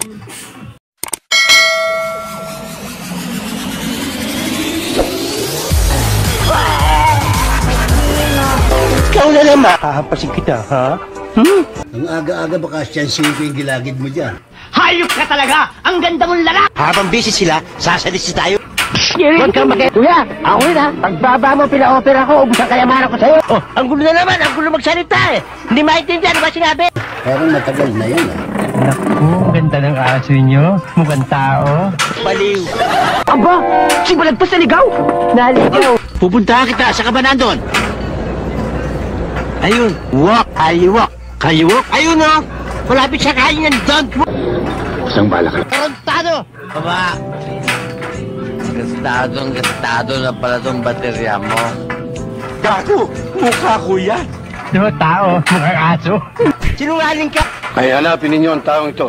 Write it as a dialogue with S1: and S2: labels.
S1: Ikaw na naman. Hahampasin kita, ha?
S2: Ang aga-aga baka siyansin ko yung gilagid mo dyan.
S1: Hayop ka talaga! Ang ganda mong lalaki! Habang busy sila, sasalisi tayo. Huwag kang mag- Kuya, ako rin ha. Pagbaba mo, pina-opera ko, ubus ang kayamanan ko sa'yo. Oh, ang gulo na naman, ang gulo magsalita eh. Hindi maintindihan, ba sinabi?
S2: Parang matagal na yan ah.
S3: Naku, ganda ng aso nyo. Mukhang tao.
S1: Baliw.
S4: Aba, simulan pa sa ligaw. Naligaw.
S1: Pupuntahan kita, saan ka ba nandun? Ayun, walk, walk. Kayiwok, ayun o. Malapit sa kain yan, don't walk.
S2: Isang bala ka.
S1: Tarantado! Baba! Gastado na pala tong baterya mo. Gago! Mukha ko yan!
S3: Di ba tao? Mukhang aso.
S1: Sinungaling ka!
S2: Ay, hanapin ninyo ang taong ito.